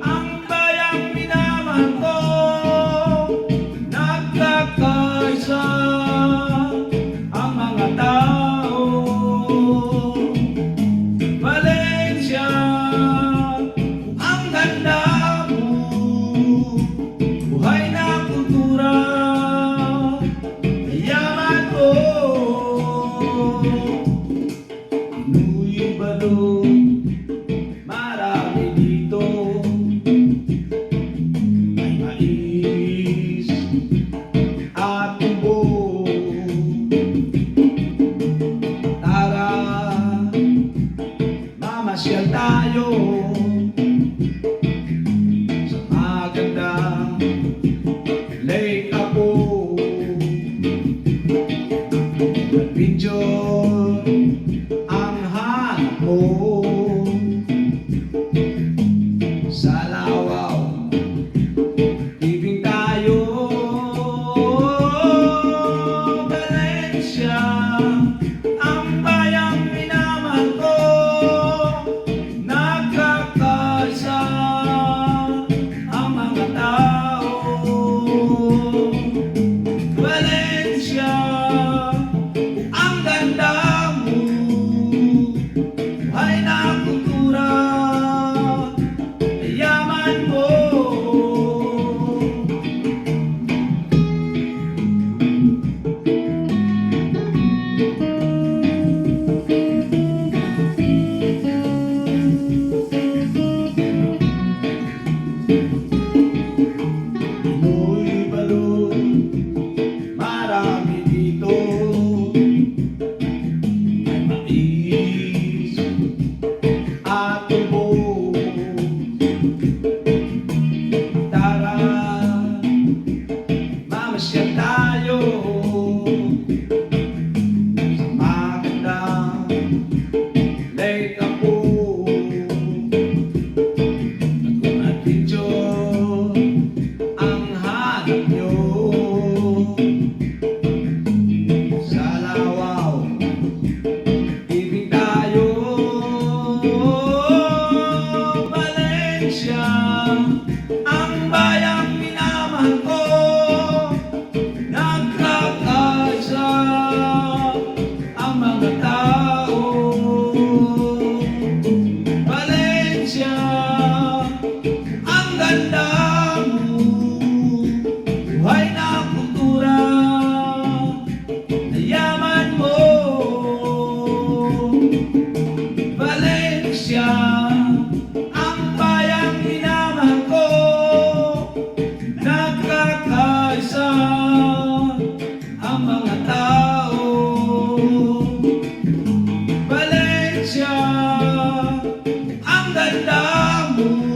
ang bayang minamahal ko, nagkakaisa ang mga tao. Valencia, ang ganda mo, buhay na kultura, yaman mo. Pinoy balon, marami dito, may mais at tubo. Tara, mamasyal tayo sa magandang Lake Apo. Video ang hanap mo sa lawaw, ibig tayo. Valencia, ang bayang minamahal ko, nagkakaisa ang mga tao. Valencia, ang ganda mo, buhay na kultura, yaman mo. Pinoy balon, marami dito, may mais at tubo. Tara, mamasyal tayo sa magandang Lake Apo. At video ang hanap nyo sa lawaw, ibig tayo. Valencia, ang bayang minamahal ko, nagkakaisa ang mga tao. Valencia, ang ganda mo, buhay na kultura, yaman mo. Valencia, ang bayang minamahal ko, nagkakaisa ang mga tao. Valencia, ang ganda mo,